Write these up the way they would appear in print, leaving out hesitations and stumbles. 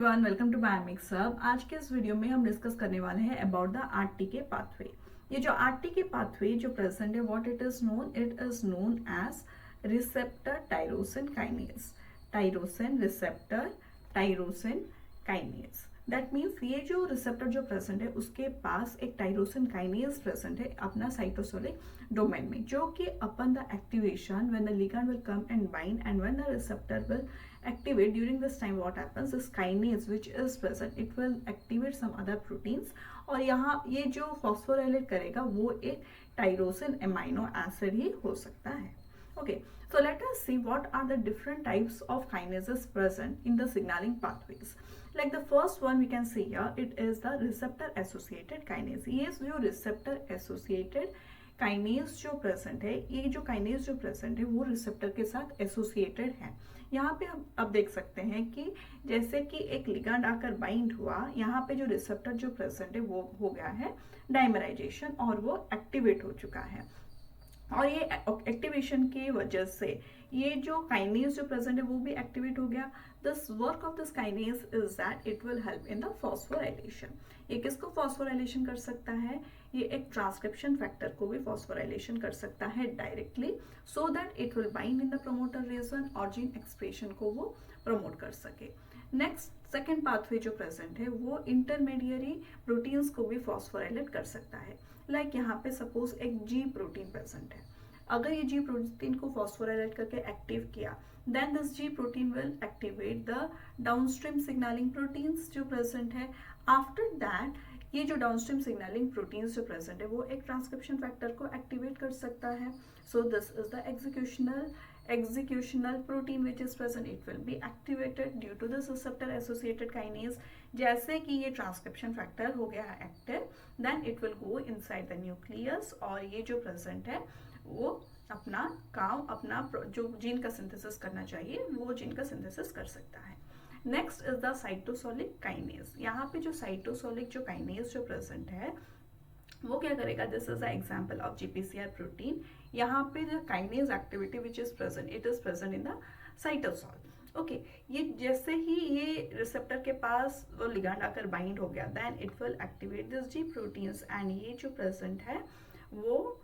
Welcome to biomix hub. आज के इस वीडियो में हम डिस्कस करने वाले हैं अबाउट द आरटीके पाथवे। ये जो आरटीके पाथवे जो प्रेजेंट है, what it is known as receptor tyrosine kinase. Tyrosine receptor tyrosine kinase, that means ये जो रिसेप्टर जो प्रेजेंट है उसके पास एक टायरोसिन काइनेज प्रेजेंट है अपना साइटोसोलिक डोमेन में, जो कि upon the activation when the ligand will come and bind and when the receptor will activate, during this time what happens, this kinase which is present, it will activate some other proteins और यहाँ ये जो phosphorylate करेगा वो एक tyrosine amino acid ही हो सकता है। Okay, so let us see what are the different types of kinases present in the signaling pathways. Like the first one we can see here, it is the receptor associated kinase. ये जो receptor associated kinase जो present है, ये जो kinase जो present है वो receptor के साथ एसोसिएटेड है। यहाँ पे हम अब देख सकते हैं कि जैसे कि एक लिगैंड आकर बाइंड हुआ, यहाँ पे जो रिसेप्टर जो प्रेजेंट है वो हो गया है डाइमराइजेशन और वो एक्टिवेट हो चुका है। और ये एक्टिवेशन की वजह से ये जो काइनेज जो प्रेजेंट है वो भी एक्टिवेट हो गया। This work of this kinase is that it will help in the phosphorylation. ये किसको फॉस्फोराइलेशन कर सकता है? ये एक ट्रांसक्रिप्शन फैक्टर को भी फॉस्फोराइलेशन कर सकता है directly, so that it will bind in the promoter region और जीन एक्सप्रेशन को वो प्रमोट कर सके। नेक्स्ट सेकेंड पाथवे जो प्रेजेंट है वो इंटरमीडियरी प्रोटीन्स को भी फॉस्फोराइलेट कर सकता है। लाइक यहाँ पे सपोज एक जी प्रोटीन प्रेजेंट है, अगर ये जी प्रोटीन को फॉस्फोराइलेट करके एक्टिव किया, then this G protein will activate the downstream signalling proteins जो प्रेजेंट है। आफ्टर दैट ये जो डाउनस्ट्रीम सिग्नलिंग प्रोटीन्स जो प्रेजेंट है वो एक ट्रांसक्रिप्शन फैक्टर को एक्टिवेट कर सकता है। सो this is the executional protein which is present, it will be activated due to this receptor associated kinase। जैसे कि ये ट्रांसक्रिप्शन फैक्टर हो गया है active, then it will go inside the nucleus और ये जो प्रेजेंट है वो अपना काम, अपना जो जीन का सिंथेसिस करना चाहिए वो जीन का सिंथेसिस कर सकता है। Next is the cytosolic kinase. यहाँ पे जो साइटोसोलिक जो काइनेज जो प्रेजेंट है वो क्या करेगा? This is the example of GPCR protein. यहाँ पे the kinase activity which is present, it is present in the cytosol. Okay, ये जैसे ही ये रिसेप्टर के पास वो लिगैंड आकर बाइंड हो गया, then it will activate this G proteins and ये जो प्रेजेंट है वो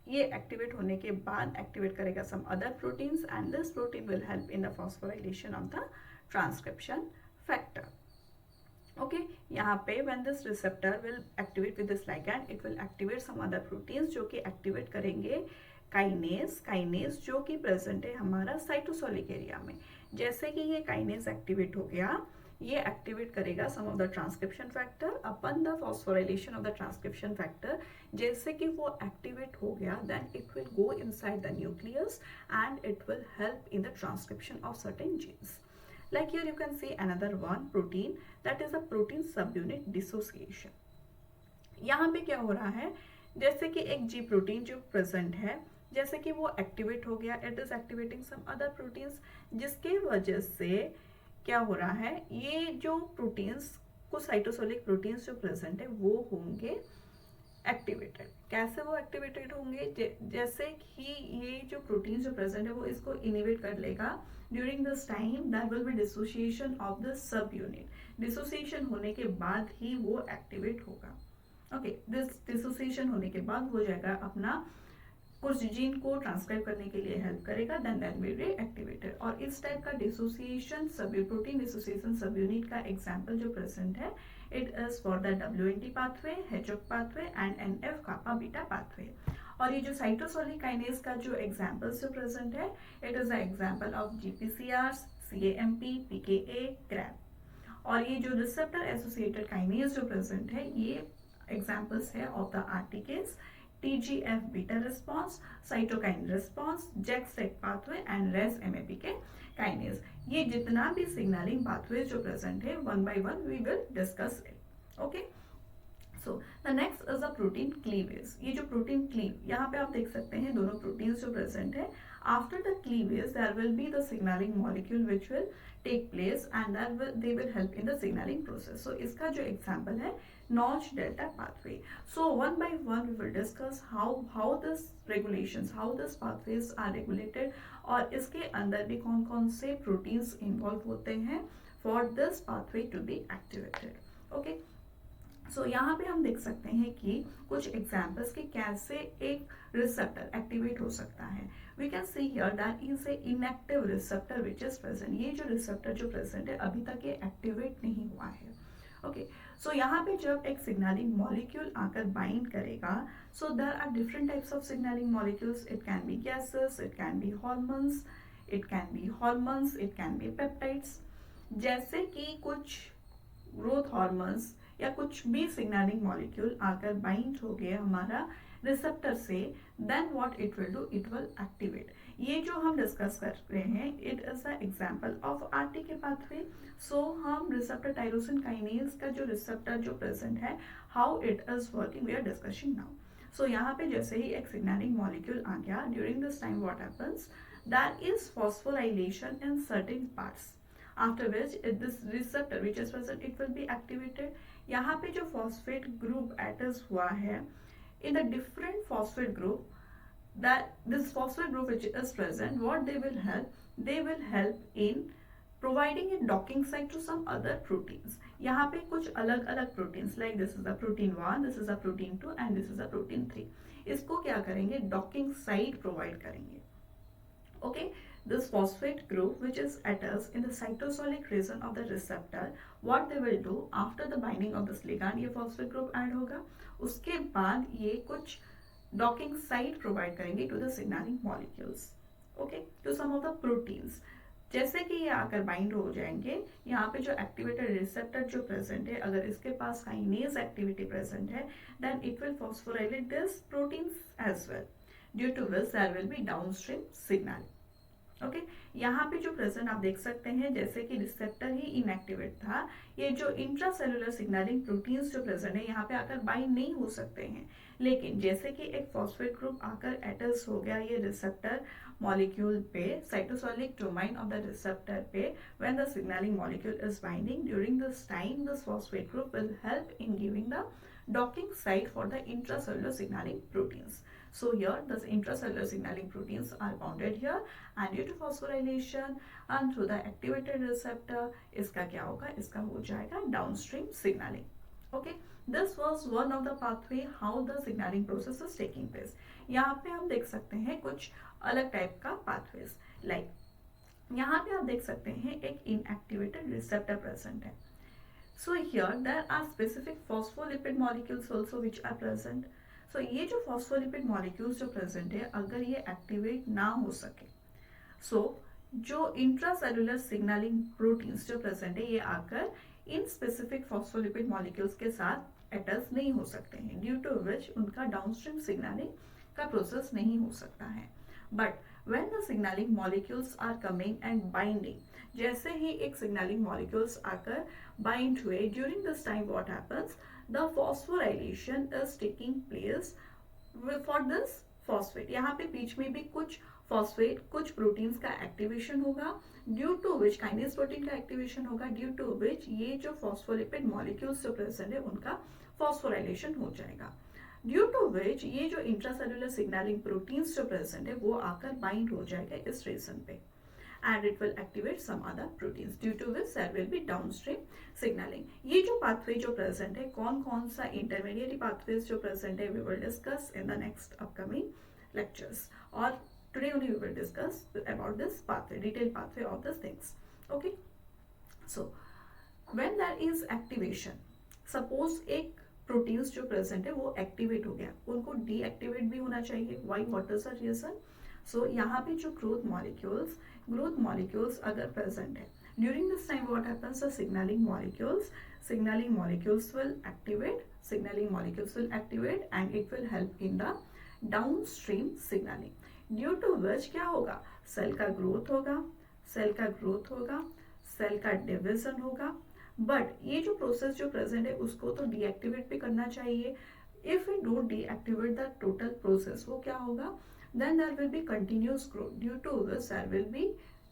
ये एक्टिवेट होने के बाद एक्टिवेट करेगा some other proteins and this protein will help in the phosphorylation of the transcription factor. Okay, यहाँ पे when this receptor will activate with this ligand, it will activate some other proteins जो कि activate करेंगे kinase जो कि present है हमारा cytosolic area में। जैसे कि ये काइनेज एक्टिवेट हो गया, ये एक्टिवेट करेगा some of the transcription factor upon the phosphorylation of the transcription factor. जैसे कि वो एक्टिवेट हो गया, then it will go inside the nucleus and it will help in the transcription of certain genes. Like here you can see another one protein, that is a protein subunit dissociation। यहाँ पे क्या हो रहा है? जैसे कि एक जी protein जो प्रेजेंट है, जैसे कि वो एक्टिवेट हो गया, it is activating some other proteins, जिसके वजह से क्या हो रहा है? ये जो प्रोटीन्स को साइटोसोलिक प्रोटीन्स जो प्रेजेंट है वो होंगे एक्टिवेटेड। कैसे वो एक्टिवेटेड होंगे? जैसे कि ये जो प्रोटीन जो प्रेजेंट है वो इसको इनिवेट कर लेगा। During this time there will be dissociation of the subunit. Dissociation होने के बाद ही वो एक्टिवेट होगा। ओके, दिस डिसोसिएशन होने के बाद वो जाएगा अपना कुछ जीन को ट्रांसक्राइब करने के लिए हेल्प करेगा, then that will be activated. और इस टाइप का dissociation sub protein dissociation subunit का एग्जांपल जो प्रेजेंट है, it is for the WNT pathway, HOC pathway and NF kappa beta pathway. और ये जो साइटोसोलिक काइनेज का जो एग्जांपल्स जो प्रेजेंट है, it is the example of GPCRs, CAMP, PKA, CRAB। और ये जो रिसेप्टर एसोसिएटेड काइनेज जो प्रेजेंट है, ये एग्जांपल्स है of the RTKs, TGF beta response, cytokine response, JAK-STAT pathway and RAS-MAPK kinase। ये जितना भी सिग्नलिंग पाथवे जो प्रेजेंट है, one by one we will discuss it. Okay, so the next is the protein cleavage. ये जो protein cleave, यहाँ पे आप देख सकते हैं दोनों प्रोटीन्स जो प्रेजेंट है, after the cleavage there will be the signalling molecule which will take place and they will help in the signalling process. So इसका जो एग्जाम्पल है Notch delta pathway। So one by one we will discuss how this regulations, how this pathways are regulated और इसके अंदर भी कौन कौन से प्रोटीन्स इन्वॉल्व होते हैं for this pathway to be activated. Okay, सो यहाँ पे हम देख सकते हैं कि कुछ एग्जाम्पल्स कि कैसे एक रिसेप्टर एक्टिवेट हो सकता है. We can see here that is a inactive receptor which is present. ये जो रिसेप्टर जो प्रेजेंट है अभी तक ये एक्टिवेट नहीं हुआ है. ओके, सो यहाँ पे जब एक सिग्नलिंग मॉलिक्यूल आकर बाइंड करेगा, so there are different types of signalling molecules. It can be gases, it can be hormones, it can be peptides. जैसे कि कुछ ग्रोथ हॉर्मोन्स या कुछ भी सिग्नलिंग मॉलिक्यूल आकर बाइंड हो गए हमारा रिसेप्टर से, then what it will do, it will activate. ये जो हम डिस्कस कर रहे हैं, it is a example of RTK pathway. So हम रिसेप्टर टायरोसिन काइनेज का जो रिसेप्टर जो प्रेजेंट है, how it is working, we are discussing now. So यहाँ पे जैसे ही एक सिग्नलिंग मॉलिक्यूल आ गया, during this time what happens, that is phosphorylation in certain parts, after which this receptor which is present, it will be activated. यहाँ पे जो phosphate group attach हुआ है, in the different phosphate group, that this phosphate group which is present, what they will help in providing a docking site to some other proteins. यहाँ पे कुछ अलग अलग proteins, like this is the protein 1, this is the protein 2 and this is the protein 3. इसको क्या करेंगे, docking site provide करेंगे. Okay, this phosphate group which is attached in the cytosolic region of the receptor, what they will do after the binding of this ligand, ये phosphate group add होगा, उसके बाद ये कुछ docking site provide करेंगे to the signaling molecules, okay, to some of the proteins. जैसे कि ये आकर बाइंड हो जाएंगे, यहाँ पे जो एक्टिवेटेड रिसेप्टर जो प्रेजेंट है, अगर इसके पास काइनेज एक्टिविटी प्रेजेंट है, then it will phosphorylate this proteins as well, due to which there will be downstream signal. Okay, यहाँ पे जो प्रेजेंट आप देख सकते हैं, जैसे कि रिसेप्टर ही इनएक्टिवेट था, ये जो इंट्रासेलुलर सिग्नलिंग प्रोटीन्स जो प्रेजेंट है यहाँ पे आकर बाइंड नहीं हो सकते हैं. लेकिन जैसे कि एक फॉस्फेट ग्रुप आकर अटैच हो गया ये रिसेप्टर मॉलिक्यूल पे, cytosolic domain of the receptor पे, when the signalling molecule is binding, during this time this phosphate group will help in giving the docking site for the intracellular signaling proteins. So here the intracellular signaling proteins are bounded here, and due to phosphorylation and through the activated receptor, इसका क्या होगा, इसका हो जाएगा downstream signaling. Okay, this was one of the pathway how the signaling process is taking place. यहाँ पे हम देख सकते हैं कुछ अलग टाइप का pathways, like यहाँ पे आप देख सकते हैं एक inactivated receptor present है. So here there are specific phospholipid molecules also which are present. So ये जो phospholipid molecules जो present है, अगर ये activate ना हो सके, so जो intracellular signaling proteins जो present है, ये आकर इन specific phospholipid molecules के साथ attach नहीं हो सकते हैं, due to which उनका downstream signaling का process नहीं हो सकता है. But when the signaling molecules are coming and binding, जैसे ही एक signaling molecules आकर bind हुए, during this time what happens, the phosphorylation is taking place for this phosphate. यहाँ पे बीच में भी कुछ phosphate, कुछ proteins का activation होगा, due to which kinase protein का activation होगा, due to which ये जो phospholipid molecules जो present है उनका phosphorylation हो जाएगा, ड्यू टू विच ये जो इंट्रासेलुलर सिग्नलिंग प्रोटीन्स जो प्रेजेंट है वो आकर बाइंड हो जाएगा इस रीजन पे, and it will activate some other proteins, due to which there will be downstream signalling. ये जो पाथवे जो प्रेजेंट है, कौन कौन सा इंटरमीडिएट पाथवेज जो प्रेजेंट है, we will discuss in the next upcoming lectures, और today only we will discuss about this pathway, detail pathway of this things. Okay, so when there is activation, suppose एक proteins जो present है वो activate हो गया, उनको deactivate भी होना चाहिए. Why, what is the reason? So यहाँ पे जो ग्रोथ मॉलिक्यूल्स अगर प्रेजेंट है, during this time what happens, the signalling molecules will activate and it will help in the downstream signalling, due to which क्या होगा, सेल का growth होगा, cell का डिविजन होगा. बट ये जो प्रोसेस जो प्रेजेंट है उसको तो डीएक्टिवेट भी करना चाहिए. If you don't deactivate the total process, वो क्या होगा, then there will be continuous growth, due to which there will be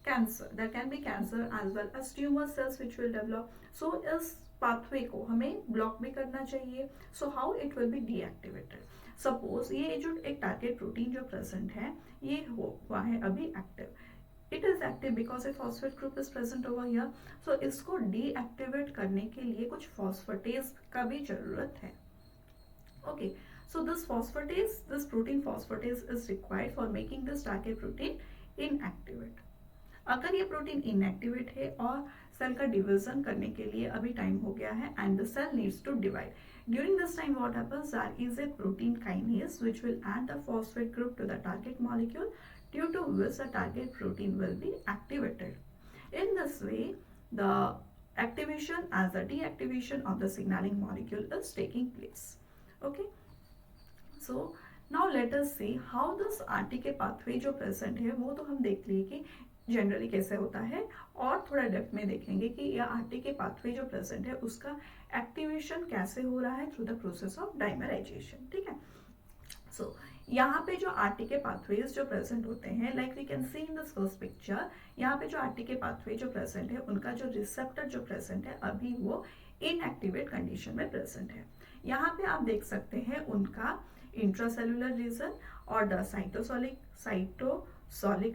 cancer, there can be cancer as well as tumour cells which will develop. So इस pathway को हमें block भी करना चाहिए. So how it will be deactivated, suppose ये जो एक target protein जो प्रेजेंट है ये हुआ है अभी active, it is active because a phosphate group is present over here. So इसको डीएक्टिवेट करने के लिए कुछ फॉस्फेटेज का भी जरूरत है. Okay, so this protein phosphatase is required for making this target protein inactivate. अगर ये प्रोटीन इनएक्टिवेट है और सेल का डिवीजन करने के लिए अभी टाइम हो गया है and the cell needs to divide. During this time what happens, there is a protein kinase which will add the phosphate group to the target molecule, due to which the target protein will be activated. In this way, the activation as the deactivation of the signaling molecule is taking place. Okay, so now let us see how this RTK pathway जो present है वो तो हम देख लिए कि generally कैसे होता है, और थोड़ा डेप्थ में देखेंगे कि यह आरटीके पाथवे जो प्रेजेंट है उसका एक्टिवेशन कैसे हो रहा है through the process of dimerisation. ठीक है, सो यहाँ पे जो आरटीके पाथवेज जो प्रेजेंट होते हैं, like we can see in this first picture, यहाँ पे जो आरटीके पाथवे जो प्रेजेंट है उनका जो रिसेप्टर जो प्रेजेंट है अभी वो इनएक्टिवेट कंडीशन में प्रेजेंट है. यहाँ पे आप देख सकते हैं उनका इंट्रासेलुलर रीजन और द साइटोसोलिक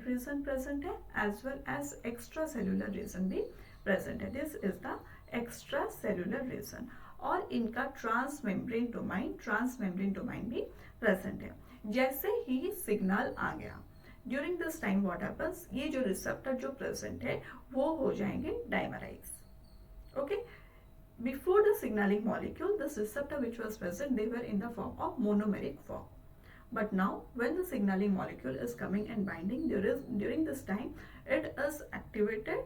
रीजन प्रेजेंट है, as well as extracellular region भी प्रेजेंट है. This is the extracellular region. और इनका ट्रांसमेम्ब्रेन डोमाइन भी प्रेजेंट है. जैसे ही सिग्नल आ गया, during this time what happens, ये जो रिसेप्टर जो प्रेजेंट है वो हो जाएंगे dimerise. Okay, before the signaling molecule, this receptor which was present, they were in the form of monomeric form. But now when the signaling molecule is coming and binding, during this time it is activated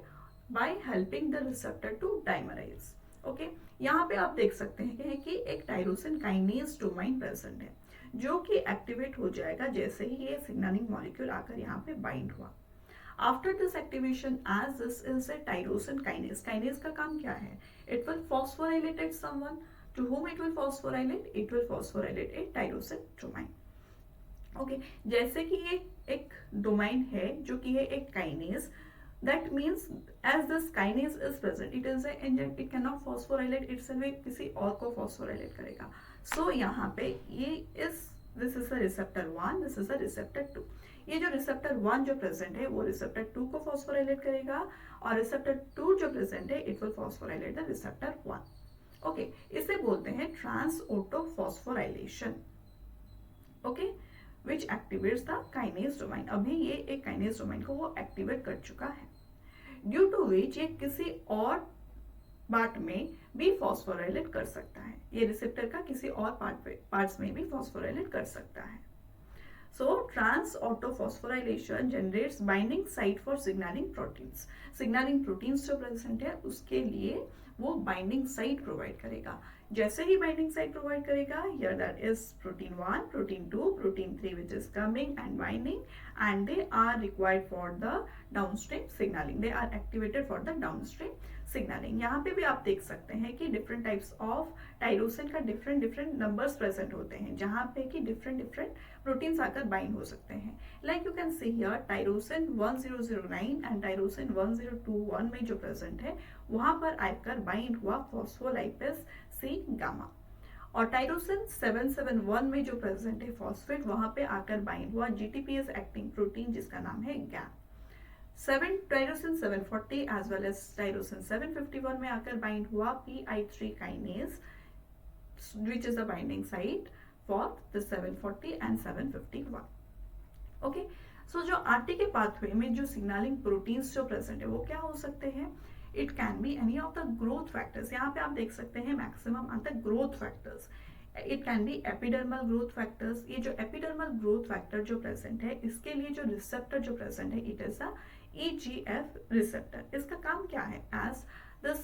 by helping the receptor to dimerize. Okay, यहाँ पे आप देख सकते हैं कि एक tyrosine kinase domain present है जो कि एक्टिवेट हो जाएगा जैसे ही ये सिग्नलिंग मॉलिक्यूल आकर यहाँ पे बाइंड हुआ. After this activation, as this is a tyrosine kinase का काम क्या है? It will phosphorylate someone. To whom it will phosphorylate? It will phosphorylate a tyrosine domain. Okay, जैसे कि ये एक डोमाइन है जो कि है एक kinase, that means as this kinase is present, it is a enzyme, it cannot phosphorylate itself, किसी और को phosphorylate करेगा. So यहाँ पे ये this is a receptor 1, this is a receptor 2. ये जो रिसेप्टर 1 जो प्रेजेंट है वो रिसेप्टर 2 को फॉस्फोराइलेट करेगा और रिसेप्टर 2 जो प्रेजेंट है it will phosphorylate the receptor 1. Okay, इसे बोलते हैं trans auto phosphorylation. Okay, which activates the kinase domain. अभी ये एक काइनेज डोमाइन को वो एक्टिवेट कर चुका है, ड्यू टू विच ये किसी और पार्ट में भी फॉस्फोराइलेट कर सकता है. ये रिसेप्टर का किसी और पार्ट्स में भी फॉस्फोराइलेट कर सकता है. So trans-autophosphorylation generates binding site for signaling proteins. Signaling proteins जो present है उसके लिए वो binding site provide करेगा. जैसे ही binding site provide करेगा, here that is protein 1, protein 2, protein 3 which is coming and binding, and they are required for the downstream signaling. They are activated for the downstream signaling. यहाँ पे भी आप देख सकते हैं कि different types of टायरोसिन का different numbers present होते हैं जहाँ पे कि different प्रोटीन्स आकर बाइंड हो सकते हैं. Like you can see here tyrosine 1009 and tyrosine 1021 में जो प्रेजेंट है वहां पर आकर बाइंड हुआ फॉस्फोलाइपेज सी गामा. और टायरोसिन 771 में जो प्रेजेंट है फॉस्फेट, वहां पे आकर बाइंड हुआ जीटीपीएस एक्टिंग प्रोटीन जिसका नाम है GAP. Tyrosine 740 as well as tyrosine 751 में आकर बाइंड हुआ PI3 kinase which is the binding site for the 740 and 751. Okay, so जो RTK pathway में जो signaling proteins जो present है वो क्या हो सकते हैं? It can be any of the growth factors. यहाँ पे आप देख सकते हैं maximum are the growth factors. It can be epidermal growth factors. ये जो epidermal growth factor जो present है इसके लिए जो receptor जो present है it is a EGF receptor. इसका काम क्या है? As this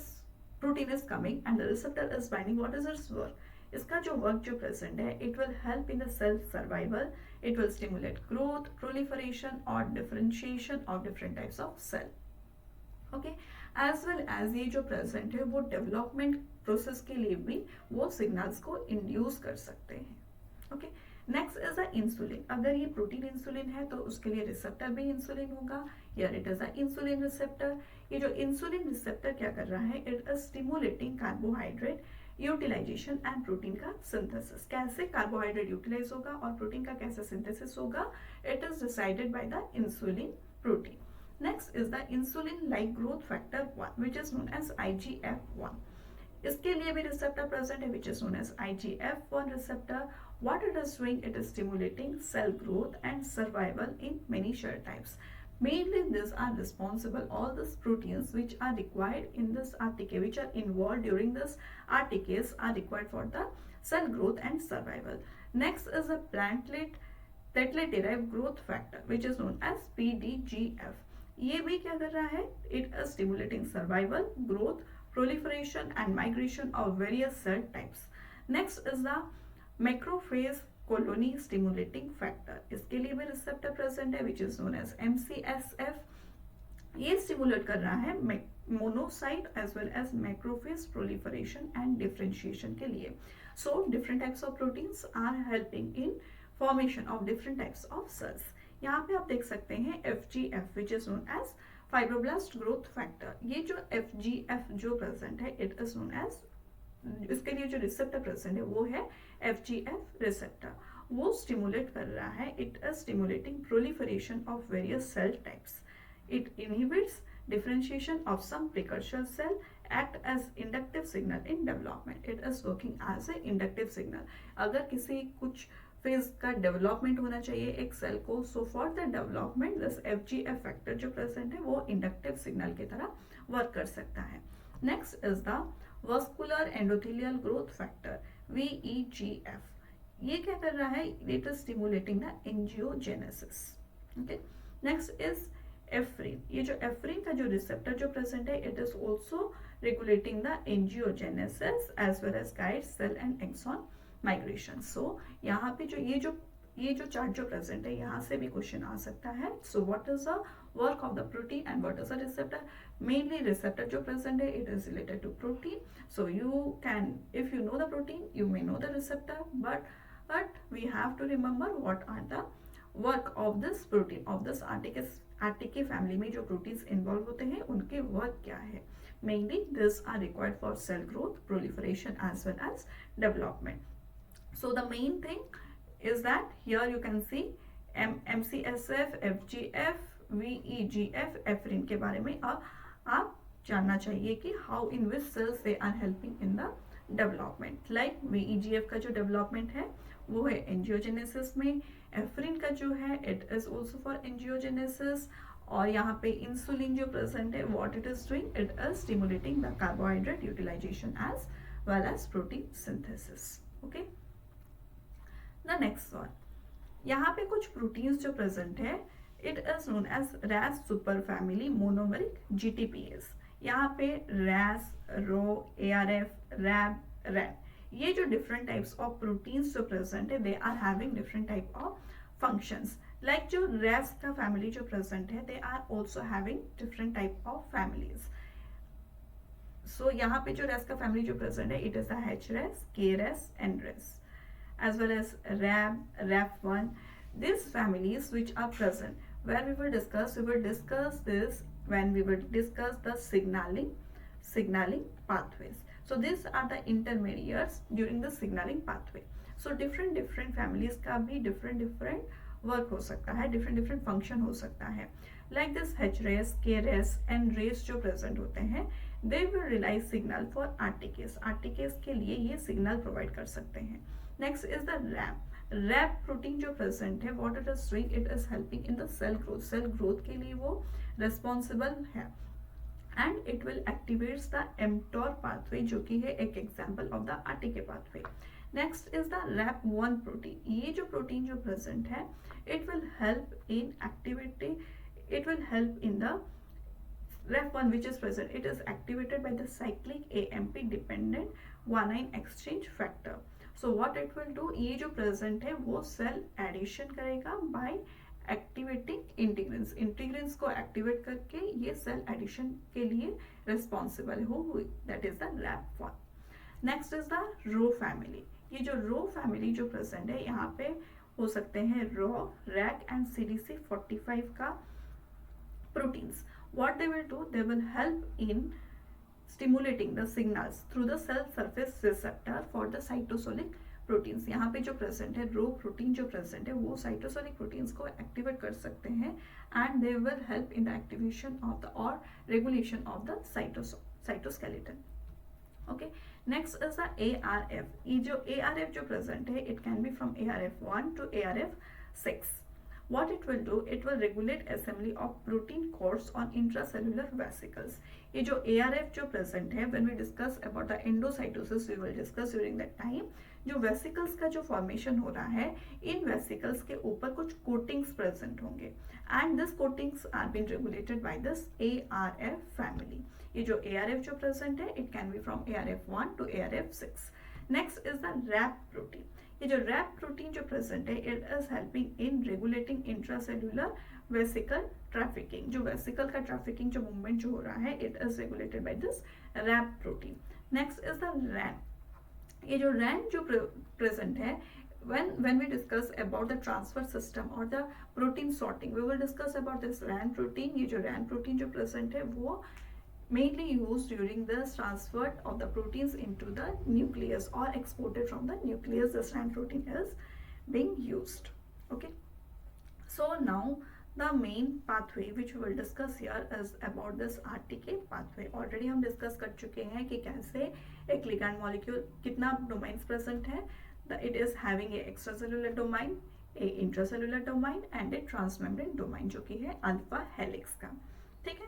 protein is coming and the receptor is binding, what is its work? इसका जो वर्क जो प्रेजेंट है it will help in the cell survival, it will stimulate growth, proliferation और differentiation of different types of cell. Okay, as well as ये जो present है वो development process के लिए भी वो सिग्नल्स को इंड्यूस कर सकते हैं. Okay, next is the insulin. अगर ये प्रोटीन इंसुलिन है तो उसके लिए रिसेप्टर भी इंसुलिन होगा. Here it is the insulin receptor. ये जो इंसुलिन रिसेप्टर क्या कर रहा है, it is stimulating carbohydrate utilisation and protein का सिंथेसिस. कैसे कार्बोहाइड्रेट यूटिलाइज होगा और प्रोटीन का कैसे सिंथेसिस होगा, it is decided by the insulin protein. Next is the insulin like growth factor 1 which is known as IGF-1. इसके लिए भी receptor present है which is known as IGF-1 receptor. What it is doing, it is stimulating cell growth and survival in many cell types. Mainly these are responsible, all these proteins which are required in this RTK, which are involved during this RTKs are required for the cell growth and survival. Next is a platelet derived growth factor which is known as PDGF. ये भी क्या कर रहा है? It is stimulating survival, growth, proliferation and migration of various cell types. Next is the macrophage colony stimulating factor. इसके लिए भी receptor present है which is known as MCSF. ये stimulate कर रहा है monocyte as well as macrophage proliferation and differentiation के लिए. So different types of proteins are helping in formation of different types of cells. यहाँ पे आप देख सकते हैं FGF which is known as fibroblast growth factor. ये जो FGF जो present है it is known as, इसके लिए जो रिसेप्टर प्रेजेंट है वो है FGF रिसेप्टर. वो स्टिमुलेट कर रहा है, it is stimulating proliferation of various cell types. It inhibits differentiation of some precursor cell, act as inductive signal in development. It is working as a inductive signal. अगर किसी कुछ phase का development होना चाहिए एक सेल को, so for the development this FGF factor जो present है वो इंडक्टिव सिग्नल की तरह वर्क कर सकता है. Next is the vascular endothelial growth factor VEGF. ये क्या कर रहा है? It is stimulating the angiogenesis. Okay. Next is एफ्रीन. ये जो एफ्रीन का जो रिसेप्टर जो प्रेजेंट है it is also regulating the angiogenesis as well as guides cell and axon migration. So यहाँ पे जो ये जो चार्ट जो प्रेजेंट है यहाँ से भी क्वेश्चन आ सकता है. So what is the work of the protein and what is the receptor? Mainly receptor जो प्रेजेंट है it is related to protein. So you can, if you know the protein you may know the receptor, but we have to remember what are the work of this protein, of this RTK family में जो proteins involve होते हैं उनके work क्या है. Mainly this are required for cell growth, proliferation as well as development. So the main thing is that here you can see MCSF, FGF, VEGF, ephrin के बारे में आप जानना चाहिए कि how in which cells they are helping in the development. Like VEGF का जो development है वो है angiogenesis में, एफ्रीन का जो है it is also for angiogenesis, और यहाँ पे इंसुलिन जो प्रेजेंट है what it is doing, it is stimulating the carbohydrate utilization as well as protein synthesis. Okay. The next one, यहाँ पे कुछ प्रोटीन्स जो प्रेजेंट है it is known as Ras super family monomeric GTPase. यहाँ पे रैस, रो, ARF, रैब, Ran, ये जो different types of proteins जो प्रेजेंट है they are having different type of functions. Like जो रैस का फैमिली जो प्रेजेंट है they are also having different type of families. So यहाँ पे जो रैस का फैमिली जो प्रेजेंट है it is the HRAS, KRAS, NRAS as well as RAB, RAF1. These families which are present, where we will discuss this when we will discuss the signaling pathways. So these are the intermediates during the signaling pathway. So different families का भी different work हो सकता है, different function हो सकता है. Like this HRAS, KRAS and RAS जो present होते हैं they will release signal for RTKs. RTKs के लिए ये signal provide कर सकते हैं. Next is the RAB protein जो प्रेजेंट है what it is doing, it is helping in the cell growth. Cell growth के लिए वो responsible है and it will activates the mTOR pathway जो कि है एक example of the RTK pathway. Next is the RAP1 protein. ये जो प्रोटीन जो प्रेजेंट है it will help in activity, it will help in the RAP1 which is present. It is activated by the cyclic AMP dependent guanine exchange factor. So what it will do, ये जो present है वो cell addition करेगा bye activating इंटीग्रिन्स. इंटीग्रिन्स को activate करके ये cell addition के लिए रिस्पॉन्सिबल हो, that is the RAP1. Next is the Rho family. ये जो रो फैमिली जो प्रेजेंट है यहाँ पे हो सकते हैं रो, रैक एंड CDC45 का proteins. What they will do, they will help in stimulating the signals through the cell surface receptor for the cytosolic proteins यहाँ पे जो प्रेजेंट है, रो प्रोटीन जो प्रेजेंट है वो साइटोसोलिक प्रोटीन्स को एक्टिवेट कर सकते हैं and they will help in the activation of the और regulation of the cytoskeleton. Okay, next is the ARF. ये जो ARF जो प्रेजेंट है, it can be from ARF1 to ARF6. What it will do, it will regulate assembly of protein coats on intracellular vesicles. ये जो ARF जो present है, when we discuss about the endocytosis, we will discuss during that time. जो vesicles का जो formation हो रहा है, इन vesicles के ऊपर कुछ coatings present होंगे, and this coatings are being regulated by this ARF family. ये जो ARF जो present है, it can be from ARF1 to ARF6. Next is the RAP protein. ये जो रैप प्रोटीन जो प्रेजेंट है, it is helping in regulating intracellular vesicle trafficking. जो vesicle का ट्रैफिकिंग जो मूवमेंट जो हो रहा है, it is regulated by this RAP protein. Next is the Ran. ये जो रैन जो प्रेजेंट है, when we discuss about the transfer system or the protein sorting, we will discuss about this RAN protein. ये जो RAN protein जो present है, वो mainly used during the transfer of the proteins into the nucleus or exported from the nucleus. This RAN protein is being used. Okay, so now the main pathway which we will discuss here is about this RTK pathway. Already हम discuss कर चुके हैं कि कैसे एक ligand molecule कितना domains present है. It is having a extracellular domain, a intracellular domain and a transmembrane domain, जो कि है अल्फा हेलिक्स का. ठीक है,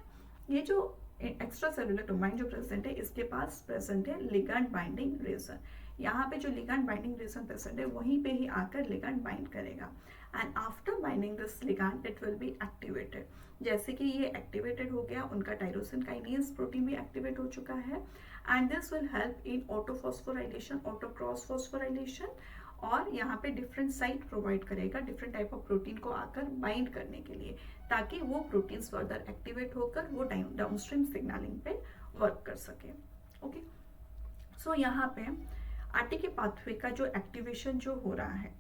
ये जो एक्स्ट्रा सेलुलर डोमाइन जो प्रेजेंट है, इसके पास प्रेजेंट है लिगैंड बाइंडिंग रीजन. यहाँ पे जो लिगैंड बाइंडिंग रीजन प्रेजेंट है, वहीं पे ही आकर लिगैंड बाइंड करेगा and after binding this ligand it will be activated. जैसे कि ये एक्टिवेटेड हो गया, उनका टायरोसिन काइनेज प्रोटीन भी एक्टिवेट हो चुका है and this will help in autophosphorylation, auto cross phosphorylation, और यहाँ पे डिफरेंट साइट प्रोवाइड करेगा डिफरेंट टाइप ऑफ प्रोटीन को आकर बाइंड करने के लिए, ताकि वो प्रोटीन्स फर्दर एक्टिवेट होकर वो डाउनस्ट्रीम सिग्नलिंग पे वर्क कर सके. ओके, सो यहाँ पे आरटीके पाथवे का जो एक्टिवेशन जो हो रहा है,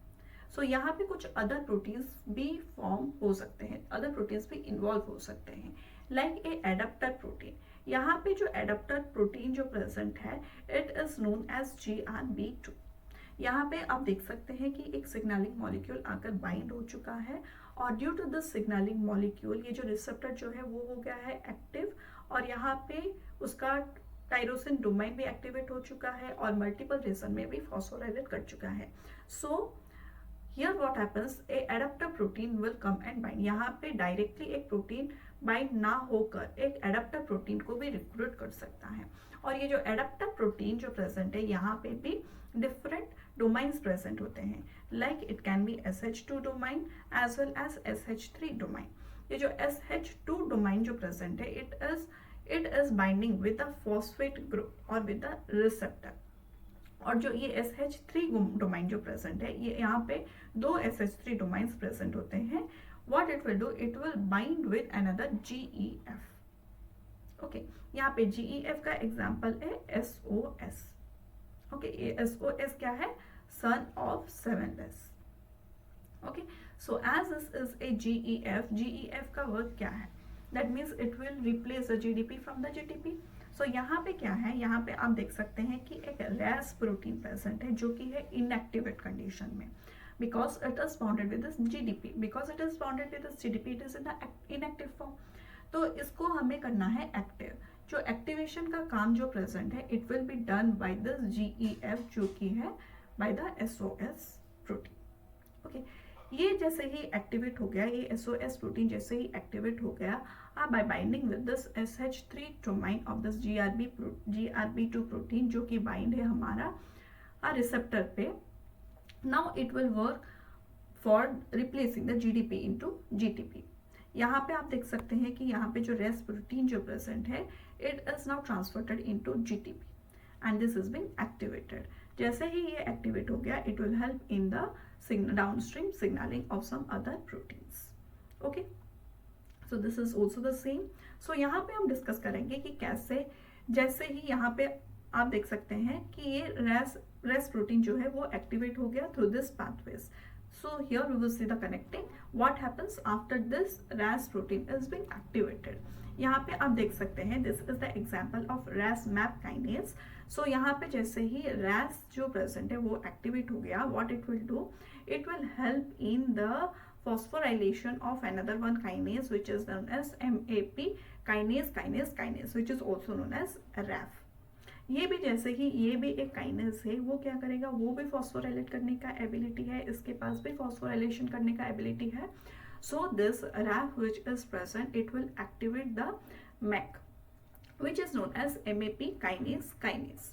सो यहाँ पे कुछ अदर प्रोटीन्स भी फॉर्म हो सकते हैं, अदर प्रोटीन्स भी इन्वॉल्व हो सकते हैं, लाइक ए एडाप्टर प्रोटीन. यहाँ पे जो एडाप्टर प्रोटीन जो प्रेजेंट है, it is known as GRB2. यहाँ पे आप देख सकते हैं कि एक सिग्नलिंग मॉलिक्यूल आकर बाइंड हो चुका है और due to this signalling molecule ये जो रिसेप्टर जो है वो हो गया है एक्टिव, और यहाँ पे उसका टायरोसिन डोमेन भी एक्टिवेट हो चुका है और मल्टीपल रीजन में भी फॉस्फोराइलेट कर चुका है. So here what happens, a adaptor protein will come and bind. यहाँ पे डायरेक्टली एक प्रोटीन बाइंड ना होकर एक एडाप्टर प्रोटीन को भी रिक्रूट कर सकता है. और ये जो एडाप्टर प्रोटीन जो प्रेजेंट है, यहाँ पे भी डिफरेंट डोमाइंस प्रेजेंट होते हैं, like it can be SH2 domain as well as SH3 domain. ये जो SH2 डोमाइन जो प्रेजेंट है, it is binding with the phosphate group और विद द रिसेप्टर. और जो ये SH3 डोमाइन जो प्रेजेंट है, ये यहाँ पे दो SH3 डोमाइंस प्रेजेंट होते हैं. What it will do, it will bind with another GEF. Okay, यहाँ पे GEF का एग्जाम्पल है SOS. ओके, ये SOS क्या है, son of 7 less. Okay, so as this is a GEF का वर्क क्या है, that means it will replace the GDP from the GTP. सो यहाँ पे क्या है, यहाँ पे आप देख सकते हैं कि एक RAS प्रोटीन प्रेजेंट है जो कि है इनएक्टिवेट कंडीशन में, because it is bounded with this GDP. Because it is bounded with this GDP, it is in the inactive form. तो इसको हमें करना है एक्टिव. जो एक्टिवेशन का काम जो प्रेजेंट है, it will be done by this GEF, जो कि है by the SOS protein. Okay, ये जैसे ही एक्टिवेट हो गया, ये SOS प्रोटीन जैसे ही एक्टिवेट हो गया, bye binding with this SH3 domain of this GRB2 protein, जो कि बाइंड है हमारा रिसेप्टर पे. Now it will work for replacing the GDP into GTP. यहाँ पे आप देख सकते हैं कि यहाँ पे जो रेस प्रोटीन जो प्रेजेंट है, it is now transferred into GTP and this is been activated. जैसे ही ये एक्टिवेट हो गया, it will help in the downstream signalling of some other proteins. Okay, so this is also the same. So यहाँ पे हम discuss करेंगे कि कैसे, जैसे ही यहाँ पे आप देख सकते हैं कि ये रेस प्रोटीन जो है वो एक्टिवेट हो गया through this pathways. So here we will see the connecting. What happens after this RAS protein is being activated. यहाँ पे आप देख सकते हैं, this is the example of RAS MAP kinase. सो यहाँ पे जैसे ही रैस जो प्रेजेंट है वो एक्टिवेट हो गया, what it will do, it will help in the phosphorylation of another one kinase which is known as MAP kinase which is also known as RAF. ये भी जैसे कि ये भी एक काइनेस है, वो क्या करेगा, वो भी फॉस्फोराइलेट करने का एबिलिटी है, इसके पास भी फॉस्फोराइलेशन करने का एबिलिटी है. So this RAF which is present, it will activate the MAC which is known as MAP kinase.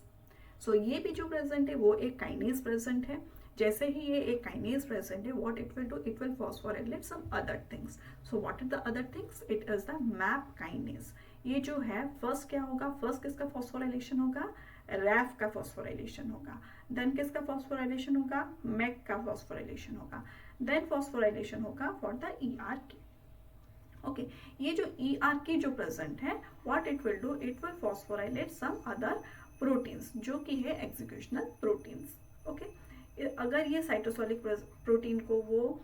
सो ये भी जो प्रेजेंट है वो एक काइनेस प्रेजेंट है. जैसे ही ये एक काइनेस प्रेजेंट है, what it will do, it will phosphorylate some other things. So what is the other things, it is the MAP kinase. ये जो है फर्स्ट क्या होगा, फर्स्ट किसका फॉस्फोराइलेशन होगा, रैफ का फॉस्फोराइलेशन होगा. देन किसका फॉस्फोराइलेशन होगा, मैक का फॉस्फोराइलेशन होगा. देन फॉस्फोराइलेशन होगा फॉर द ERK. ओके, ये जो ERK जो प्रेजेंट है, what it will do, it will phosphorylate some other proteins जो कि है एग्जीक्यूशनल प्रोटीन्स. ओके, अगर ये साइटोसोलिक प्रोटीन को वो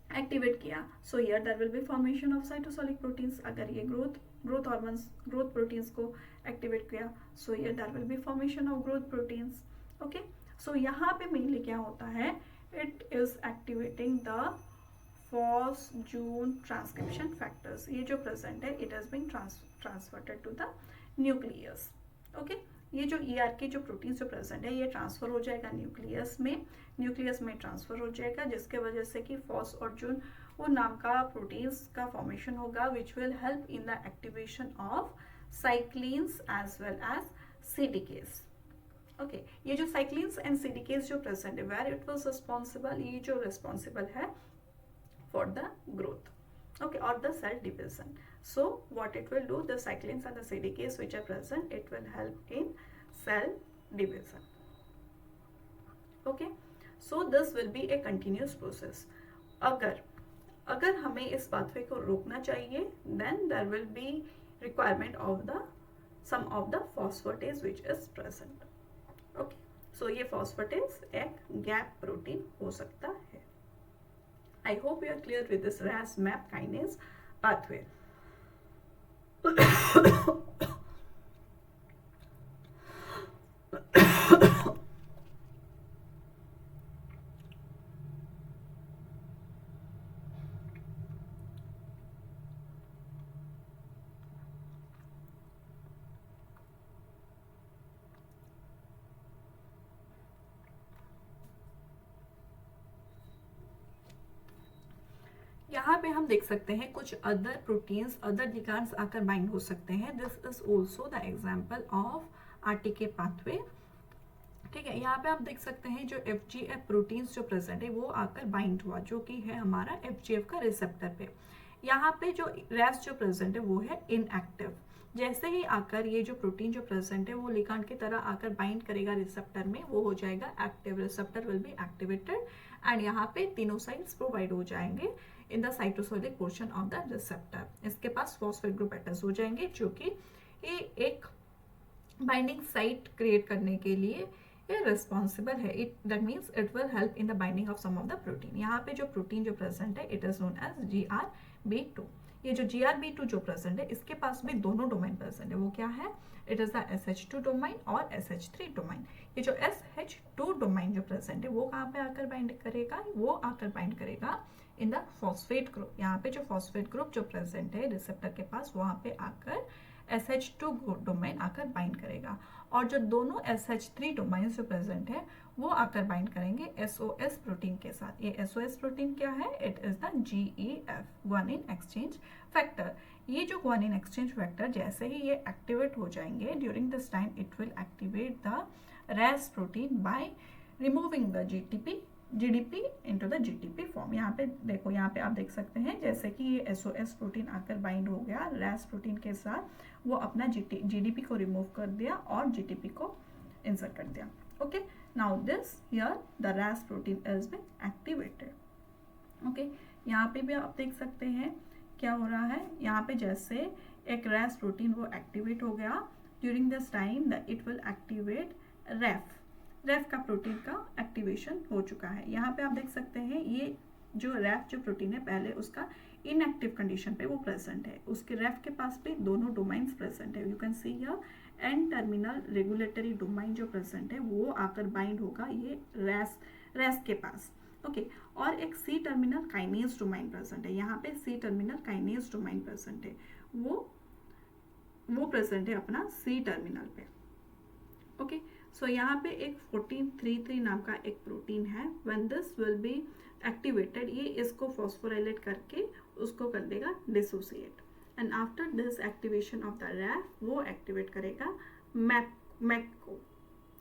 एक्टिवेट किया, so here there will be formation of cytosolic proteins. अगर ये ग्रोथ हार्मोन्स, ग्रोथ प्रोटीन्स को एक्टिवेट किया, so here there will be formation of growth proteins. Okay, so यहाँ पे मेनली क्या होता है, it is activating the Fos Jun transcription factors. ये जो प्रेजेंट है, it has been transferred to the nucleus. Okay, ये जो ERK जो प्रोटीन जो प्रेजेंट है, ये ट्रांसफर हो जाएगा न्यूक्लियस में ट्रांसफर हो जाएगा, जिसके वजह से कि फॉस और जून वो नाम का प्रोटीन्स का फॉर्मेशन होगा, which will help in the activation of cyclins as well as CDKs. Okay, ये जो साइक्लिन्स एंड CDKs जो प्रेजेंट है, वेयर इट वाज रिस्पॉन्सिबल, ये जो रिस्पॉन्सिबल है for the growth, okay, or the cell division. So what it will do, the cyclins and the CDKs which are present, it will help in cell division. Okay, so this will be a continuous process. अगर हमें इस pathway को रोकना चाहिए, then there will be requirement of the some of the phosphatase which is present. Okay, so ये phosphatase एक gap protein हो सकता है. I hope you are clear with this RAS MAP kinase pathway. यहाँ पे हम देख सकते हैं कुछ अदर प्रोटीन्स, अदर लिगैंड्स आकर बाइंड हो सकते हैं. This is also the example of RTK pathway. ठीक है, यहाँ पे आप देख सकते हैं जो FGF प्रोटीन्स जो प्रेजेंट है वो आकर बाइंड हुआ, जो कि है हमारा FGF का रिसेप्टर पे. यहाँ पे जो RAS जो प्रेजेंट है वो है इनएक्टिव. जैसे ही आकर ये जो प्रोटीन जो प्रेजेंट है वो लिगैंड की तरह आकर बाइंड करेगा रिसेप्टर में, वो हो जाएगा active. Receptor will be activated and यहाँ पे तीनों साइड्स प्रोवाइड हो जाएंगे in the cytosolic portion of the receptor. इसके पास फॉस्फेट ग्रुप अटैच हो जाएंगे, जो कि ये एक बाइंडिंग साइट क्रिएट करने के लिए ये रिस्पॉन्सिबल है. It that means it will help in the binding of some of the protein. यहाँ पे जो प्रोटीन जो प्रेजेंट है, it is known as GRB2. ये जो GRB2 जो प्रेजेंट है, इसके पास भी दोनों डोमेन प्रेजेंट है. वो क्या है, it is the SH2 domain और SH3 डोमेन. ये जो SH2 डोमेन जो प्रेजेंट है वो कहाँ पे आकर बाइंड करेगा, वो आकर बाइंड करेगा इन द फॉस्फेट ग्रुप. यहाँ पे जो फॉस्फेट ग्रुप जो प्रेजेंट है रिसेप्टर के पास, वहाँ पे आकर SH2 डोमेन आकर बाइंड करेगा. और जो दोनों SH3 डोमेन जो प्रेजेंट है वो आकर बाइंड करेंगे SOS प्रोटीन के साथ. ये SOS प्रोटीन क्या है, it is the GEF, guanine exchange factor. ये जो ग्वानिन एक्सचेंज फैक्टर जैसे ही ये एक्टिवेट हो जाएंगे, during this time it will activate the RAS protein by removing the GDP into the GTP form. यहाँ पे देखो, यहाँ पे आप देख सकते हैं जैसे कि ये SOS प्रोटीन आकर बाइंड हो गया RAS प्रोटीन के साथ, वो अपना GDP को रिमूव कर दिया और GTP को इंसर्ट कर दिया. Okay, now this here the RAS protein is been activated. Okay, यहाँ पे भी आप देख सकते हैं क्या हो रहा है. यहाँ पे जैसे एक RAS प्रोटीन वो एक्टिवेट हो गया, during this time the it will activate Raf का प्रोटीन का एक्टिवेशन हो चुका है. यहाँ पे आप देख सकते हैं ये जो रेफ जो प्रोटीन है पहले उसका इनएक्टिव कंडीशन पे वो प्रेजेंट है. उसके रेफ के पास भी दोनों डोमाइंस प्रेजेंट है. You can see here N terminal regulatory domain जो प्रेजेंट है वो आकर बाइंड होगा ये रेस के पास। ओके और एक C terminal kinase domain present है, यहाँ पे C terminal kinase domain present है, वो प्रेजेंट है अपना सी टर्मिनल पे। ओके सो यहाँ पे एक 1433 नाम का एक प्रोटीन है, when this will be activated ये इसको फॉस्फोराइलेट करके उसको कर देगा dissociate, and after this activation of the Raf वो एक्टिवेट करेगा मैक को।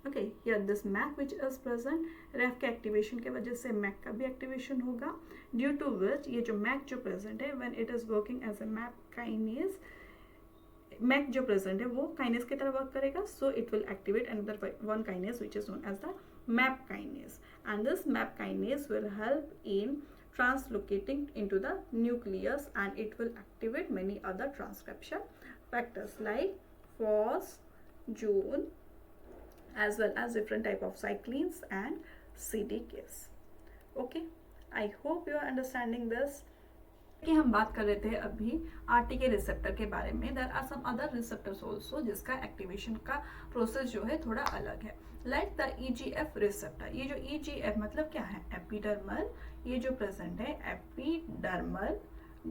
Okay here this MEK which is present, Raf के एक्टिवेशन के वजह से मैक का भी एक्टिवेशन होगा, ड्यू टू विच ये जो मैक जो प्रेजेंट है when it is working as a MAP kinase, MEK जो प्रेजेंट है वो काइनेज की तरह वर्क करेगा, so it will activate another one kinase which is known as the MAP kinase, and this MAP kinase will help in translocating into the nucleus, and it will activate many other transcription factors like FOS, June, as well as different type of cyclines and CDKs. Okay, I hope you are understanding this. कि हम बात कर रहे थे अभी RT के receptor के बारे में, there are some other receptors also जिसका एक्टिवेशन का प्रोसेस जो है थोड़ा अलग है, लाइक द ईजीएफ रिसेप्टर। ये जो ईजीएफ मतलब क्या है, एपिडर्मल, ये जो प्रेजेंट है epidermal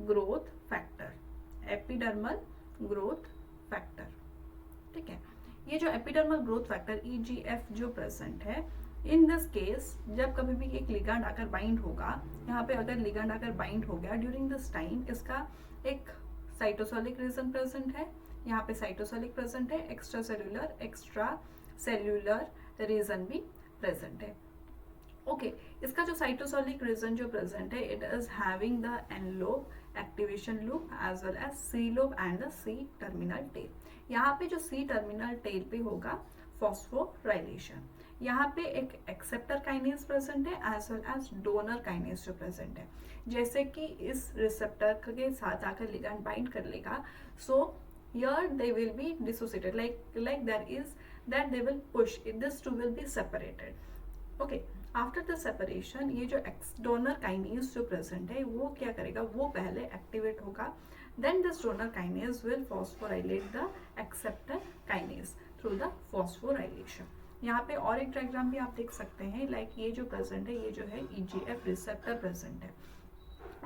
growth factor, epidermal growth factor, ठीक है। ये जो एपिडर्मल ग्रोथ फैक्टर ईजीएफ जो प्रेजेंट है, इन दिस केस जब कभी भी एक लिगैंड आकर बाइंड होगा, यहाँ पे अगर लिगैंड आकर बाइंड हो गया ड्यूरिंग दिस टाइम, इसका एक साइटोसोलिक रीजन प्रेजेंट है, यहाँ पे साइटोसोलिक प्रेजेंट है, एक्स्ट्रा सेल्यूलर रीजन भी प्रेजेंट है। ओके इसका जो साइटोसोलिक रीजन जो प्रेजेंट है, it is having the N lobe activation loop as well as C lobe and the C terminal tail. यहाँ पे जो सी टर्मिनल टेल पे होगा फॉस्फोराइलेशन, यहाँ पे एक एक्सेप्टर काइनेज प्रेजेंट है as well as donor kinase जो प्रेजेंट है। जैसे कि इस रिसेप्टर के साथ आकर लिगैंड बाइंड कर लेगा, सो here they will be dissociated, like there is that they will push it, this two will be separated. Okay after the separation ये जो donor kinase जो present है वो क्या करेगा, वो पहले activate होगा, then this donor kinase will phosphorylate the acceptor kinase through the phosphorylation। यहाँ पे और एक डायग्राम भी आप देख सकते हैं, लाइक ये जो प्रेजेंट है, ये जो है EGF रिसेप्टर प्रेजेंट है।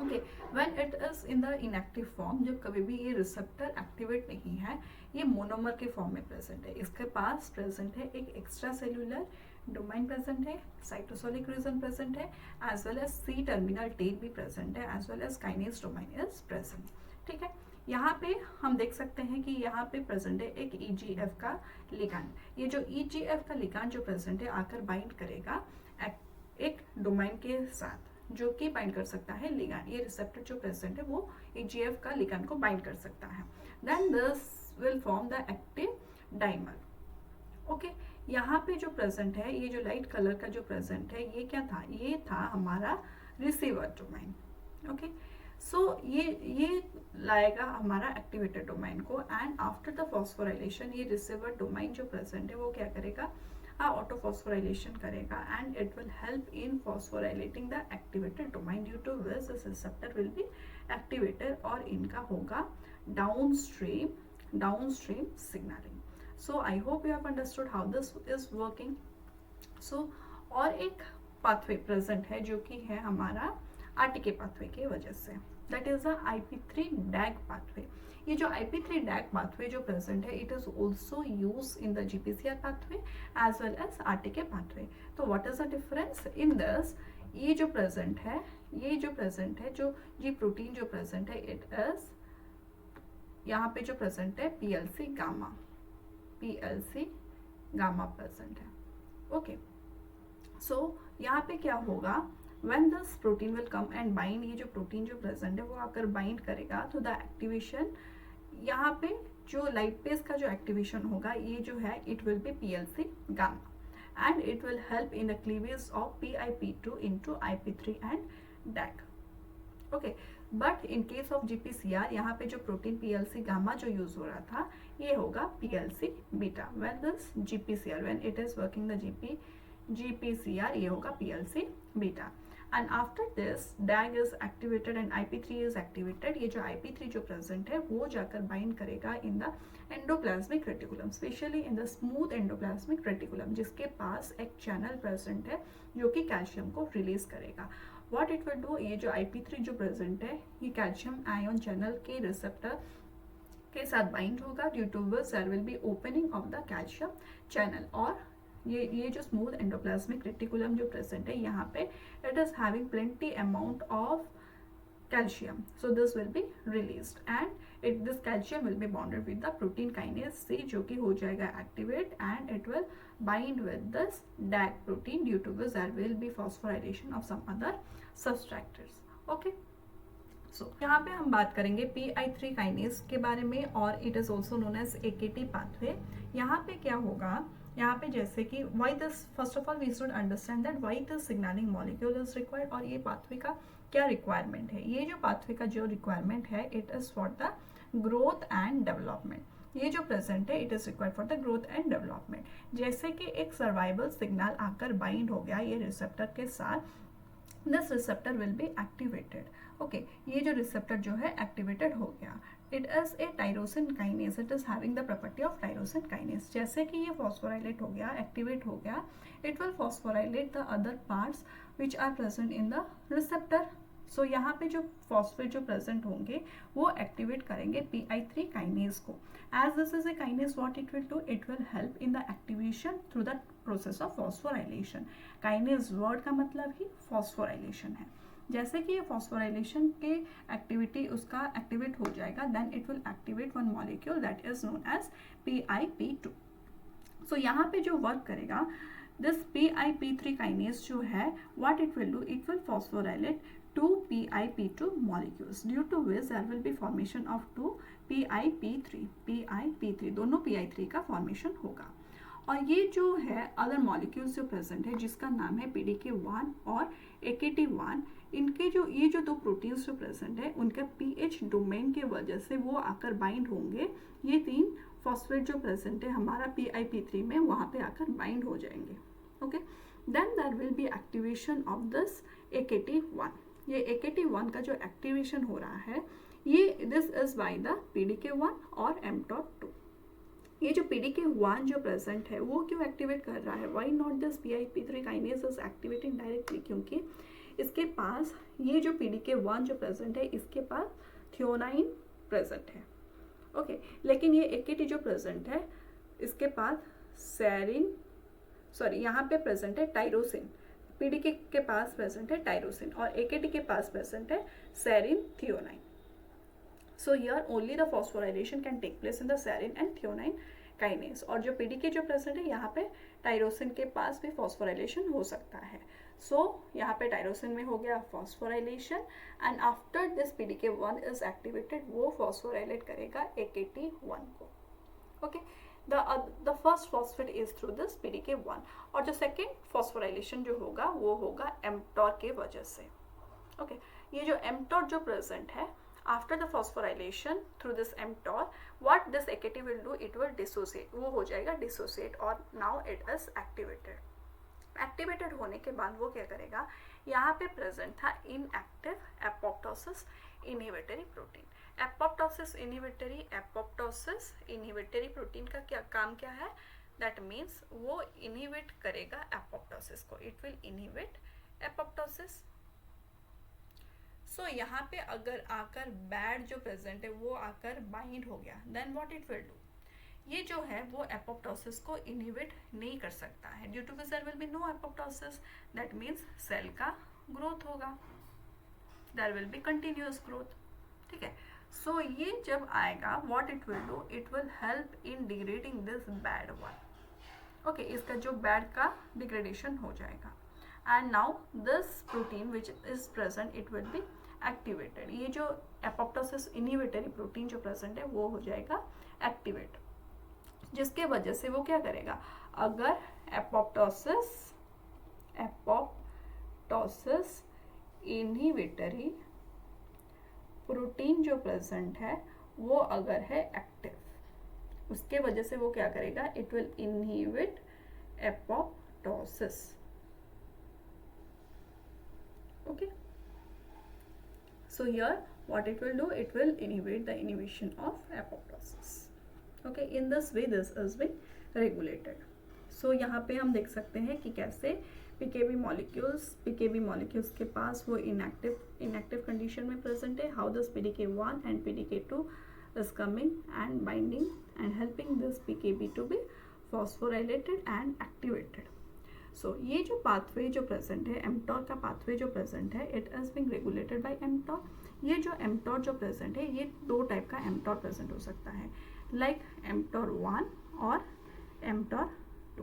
Okay when it is in the inactive form, जब कभी भी ये रिसेप्टर एक्टिवेट नहीं है, ये मोनोमर के फॉर्म में प्रेजेंट है, इसके पास प्रेजेंट है एक एक्स्ट्रा सेल्यूलर डोमाइन प्रेजेंट है, साइटोसोलिक रीजन प्रेजेंट है, as well as C terminal tail भी प्रेजेंट है, as well as kinase domain is present. ठीक है यहाँ पे हम देख सकते हैं कि यहाँ पे प्रेजेंट है एक EGF का लिगैंड, ये जो EGF का लिगैंड जो प्रेजेंट है आकर बाइंड करेगा एक डोमाइन के साथ जो कि बाइंड कर सकता है लिगैंड, ये रिसेप्टर जो प्रेजेंट है वो EGF का लिगैंड को बाइंड कर सकता है, then this will form the active dimer. Okay यहाँ पे जो प्रेजेंट है, ये जो लाइट कलर का जो प्रेजेंट है, ये क्या था, ये था हमारा रिसीवर डोमाइन। ओके सो ये लाएगा हमारा एक्टिवेटेड डोमाइन को, एंड आफ्टर द फॉस्फोराइलेशन ये रिसीवर डोमाइन जो प्रेजेंट है वो क्या करेगा, ऑटो फॉस्फोराइलेशन करेगा, and it will help in phosphorylating the activated domain, due to which this receptor will be activated, और इनका होगा downstream signalling. So I hope you have understood how this is working. So और एक pathway present है जो कि है हमारा आरटीके पाथवे की वजह से, that is the IP3 DAG pathway. ये जो IP3 DAG पाथवे जो प्रेजेंट है, it is also use in the GPCR pathway as well as RTK pathway. तो what is the difference in this, ये जो प्रेजेंट है, जो जी प्रोटीन जो प्रेजेंट है, इट इज यहाँ पे जो प्रेजेंट है PLC गामा प्रेजेंट है। ओके सो यहाँ पे क्या होगा, when this protein will come and bind, ये जो प्रोटीन जो प्रेजेंट है वो आकर बाइंड करेगा, तो द एक्टिवेशन यहाँ पे जो लाइपेज का जो एक्टिवेशन होगा, ये जो है it will B PLC gamma, and it will help in the cleavage of PIP2 into IP3 and DAG। Okay but in case of GPCR यहाँ पे जो प्रोटीन PLC गामा जो यूज हो रहा था, ये होगा PLC beta. When this GPCR, when it is working the GPCR, ये होगा PLC beta. And after this डैग is activated and IP3 is activated. ये जो IP3 जो प्रेजेंट है वो जाकर बाइंड करेगा in the endoplasmic reticulum, specially in the smooth endoplasmic reticulum, जिसके पास एक चैनल प्रेजेंट है जो कि कैल्शियम को रिलीज करेगा. व्हाट इट विल डू, ये जो IP3 जो प्रेजेंट है ये कैल्शियम आयन चैनल के रिसेप्टर के साथ बाइंड होगा, due to which there will be opening of the calcium channel. और ये जो स्मूथ एंडोप्लाज्मिक रेटिकुलम जो प्रेजेंट है यहाँ पे it is having plenty amount of calcium, so this will be released and this calcium will be bonded with the protein kinase C, जो कि हो जाएगा activate and it will bind with this DAG protein, due to which there will be phosphorylation of some other substrates. Okay, so यहाँ पे हम बात करेंगे PI3 kinase के बारे में, और it is also known as AKT pathway. यहाँ पे क्या होगा, यहाँ पे जैसे कि why this, first of all we should understand that why this signaling molecule is required, और ये पाथवे का क्या रिक्वायरमेंट है. ये जो पाथवे का जो रिक्वायरमेंट है it is for the growth and development. ये जो प्रेजेंट है it is required for the growth and development. जैसे कि एक सर्वाइवल सिग्नल आकर बाइंड हो गया ये रिसेप्टर के साथ, this receptor will be activated. Okay, ये जो रिसेप्टर जो है एक्टिवेटेड हो गया. It is a tyrosine kinase, it is having the property of tyrosine kinase. जैसे कि ये फॉस्फोराइलेट हो गया, एक्टिवेट हो गया, it will phosphorylate the other parts which are present in the receptor. So यहाँ पे जो फॉस्फेट जो प्रेजेंट होंगे वो एक्टिवेट करेंगे PI3 काइनेज को. As this is a kinase, what it will do, it will help in the activation through the process of phosphorylation. Kinase word का मतलब ही फॉस्फोराइलेशन है. जैसे कि ये फॉस्फोराइलेशन के एक्टिविटी उसका एक्टिवेट हो जाएगा, then it will activate one molecule that is known as PIP2. So यहाँ पे जो वर्क करेगा दिस PIP3 काइनेज जो है, what it will do, it will phosphorylate two PIP2 molecules, due to which there will be formation of two PIP3 दोनों PI3 का formation होगा. और ये जो है अदर मॉलिक्यूल्स जो प्रेजेंट है जिसका नाम है PDK1 और AKT1, इनके जो ये जो दो प्रोटीन्स जो प्रेजेंट है उनके pH डोमेन के वजह से वो आकर बाइंड होंगे. ये तीन फॉस्फेट जो प्रेजेंट है हमारा PIP3 में वहाँ पे आकर बाइंड हो जाएंगे. Okay, then there will be activation of this AKT1. ये AKT1 का जो एक्टिवेशन हो रहा है ये this is by the PDK1 और mTOR2. ये जो PDK1 जो प्रेजेंट है वो क्यों एक्टिवेट कर रहा है, why not this PIP3 kinase is activating directly, क्योंकि इसके पास ये जो PDK1 जो प्रेजेंट है इसके पास थियोनाइन प्रेजेंट है. ओके, लेकिन ये AKT जो प्रेजेंट है इसके पास सेरिन, सॉरी यहाँ पे प्रेजेंट है टायरोसिन. PDK के पास प्रेजेंट है टायरोसिन और AKT के पास प्रेजेंट है serine threonine. So here only the phosphorylation can take place in the serine and threonine kinase. और जो PDK जो प्रेजेंट है यहाँ पे टायरोसिन के पास भी फॉस्फोराइलेशन हो सकता है. सो यहाँ पे टायरोसिन में हो गया phosphorylation and after this PDK1 is activated वो फॉस्फोराइलेट करेगा AKT1 को. Okay, the first phosphate is through this PDK1 और जो second phosphorylation जो होगा वो होगा mTOR के वजह से. ओके, ये जो mTOR जो present है after the phosphorylation through this mTOR, what this AKT will do, it will dissociate, वो हो जाएगा dissociate और now it is activated. Activated होने के बाद वो क्या करेगा, यहाँ पे प्रेजेंट था inactive apoptosis inhibitory protein. Apoptosis inhibitory protein का क्या काम क्या है, दैट मीन्स वो इनहिबिट करेगा एपोप्टोसिस को, इट विल इनहिबिट एपोप्टोसिस. सो यहाँ पे अगर आकर बैड जो प्रेजेंट है वो आकर बाइंड हो गया, then what it will do, ये जो है वो एपोप्टोसिस को इनहिबिट नहीं कर सकता है. Due to which there will be no apoptosis, that means cell का ग्रोथ होगा, there will be continuous growth. ठीक है, सो ये जब आएगा what it will do, it will help in degrading this bad one. Okay, इसका जो bad का डिग्रेडेशन हो जाएगा and now this protein which is present it will be activated. ये जो एपोप्टोसिस इनहिबिटरी प्रोटीन जो प्रेजेंट है वो हो जाएगा एक्टिवेट, जिसके वजह से वो क्या करेगा, अगर एपोप्टोसिस इनहिबिटरी प्रोटीन जो प्रेजेंट है वो अगर है एक्टिव, उसके वजह से वो क्या करेगा, it will inhibit apoptosis. Okay, so here what it will do, it will inhibit the inhibition of apoptosis. Okay, in this way this is being regulated. So यहाँ पे हम देख सकते हैं कि कैसे पीकेबी मॉलिक्यूल्स के पास वो इनएक्टिव कंडीशन में प्रेजेंट है. How this PDK1 and PDK2 is coming and binding and helping this PKB to be phosphorylated and activated. So ये जो पाथवे जो प्रेजेंट है, mTOR का पाथवे जो प्रेजेंट है, it is being regulated by mTOR. ये जो mTOR जो प्रेजेंट है, ये दो टाइप का mTOR प्रेजेंट हो सकता है, लाइक mTOR1 और mTOR2.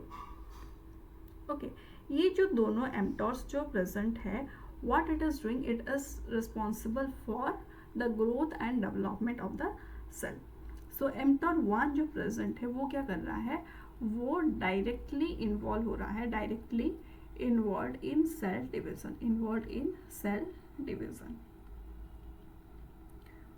ओके, ये जो दोनों mTORs जो प्रेजेंट है, what it is doing, it is responsible for the growth and development of the cell. So mTOR1 जो प्रेजेंट है वो क्या कर रहा है, वो डायरेक्टली इन्वॉल्व हो रहा है, directly involve in cell division.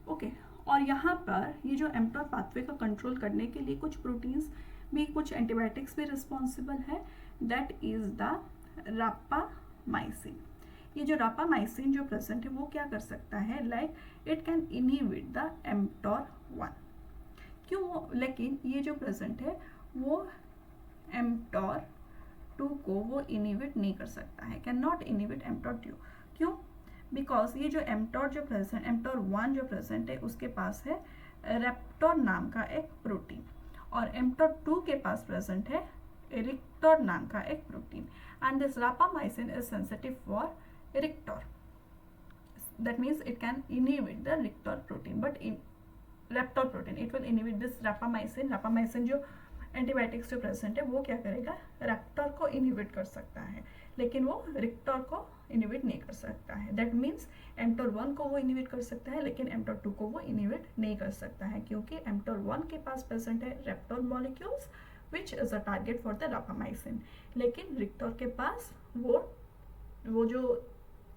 Okay, और यहाँ पर ये जो mTOR पाथवे का कंट्रोल करने के लिए कुछ प्रोटीन्स भी, कुछ एंटीबायोटिक्स भी रिस्पॉन्सिबल है. That is the rapamycin. ये जो रापामाइसिन जो प्रेजेंट है वो क्या कर सकता है, like it can inhibit the mTOR1. क्यों, लेकिन ये जो प्रेजेंट है वो mTOR2 को वो इनहिबिट नहीं कर सकता है, कैन नॉट इनहिबिट mTOR2. क्यों, बिकॉज ये जो mTOR1 जो प्रेजेंट है उसके पास है रेप्टोर नाम का एक प्रोटीन, और mTOR2 के पास प्रेजेंट है रिक्टोर नाम का एक protein. And this rapamycin is sensitive for Rictor. That means it can inhibit the Rictor protein, but in Raptor protein it will inhibit this rapamycin जो एंटीबायोटिक्स जो प्रेजेंट है वो क्या करेगा, रेप्टोर को इनहिबिट कर सकता है, लेकिन वो रिक्टोर को इनहिबिट नहीं कर सकता है. दैट मीन्स mTOR1 को वो इनहिबिट कर सकता है, लेकिन mTOR2 को वो इनहिबिट नहीं कर सकता है, क्योंकि mTOR1 के पास प्रेजेंट है Raptor molecules which is a target for the rapamycin, लेकिन रिक्टोर के पास वो जो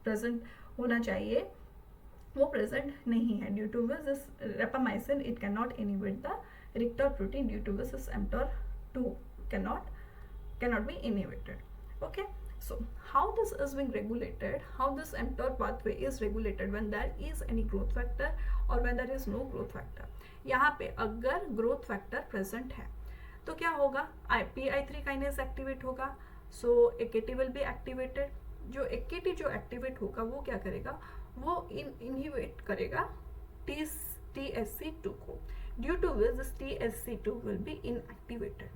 प्रेजेंट होना चाहिए वो प्रेजेंट नहीं है. Due to this rapamycin it can not inhibit the Rictor protein, due to this mTOR2 cannot be inhibited. Okay, so how this is being regulated, how this mTOR pathway is regulated when there is any growth factor or when there is no growth factor. यहाँ पे अगर growth factor present है तो क्या होगा, PI3 kinase activate होगा, so AKT will be activated. जो AKT जो एक्टिवेट होगा वो क्या करेगा, वो इनहिबिट करेगा TSC2 को. Due to which this TSC2 will be inactivated.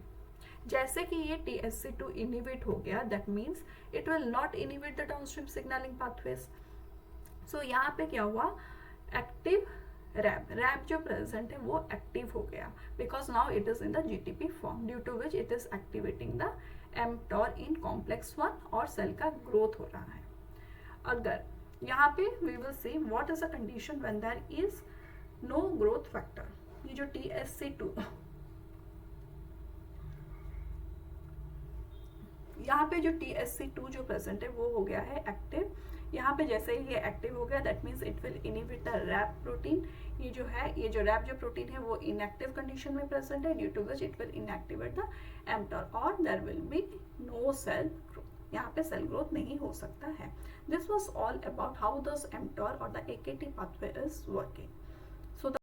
जैसे कि ये TSC2 इनहिबिट हो गया, that means it will not inhibit the downstream signalling pathways. So यहाँ पे क्या हुआ, एक्टिव रैप जो प्रेजेंट है वो एक्टिव हो गया, because now it is in the GTP form, due to which it is activating the mTOR in complex 1 और सेल का ग्रोथ हो रहा है. अगर यहाँ पे we will see what is the condition when there is no growth factor. ये जो TSC2 यहाँ पे जो TSC2 जो प्रेजेंट है वो हो गया है एक्टिव. यहाँ पे जैसे ही ये एक्टिव हो गया, that means it will inhibit the rap protein. ये जो रैप जो प्रोटीन है वो इनएक्टिव कंडीशन में प्रेजेंट है, due to which it will inactivate the mTOR और there will be no cell growth. यहाँ पे सेल ग्रोथ नहीं हो सकता है. This was all about how this mTOR और the AKT pathway is working.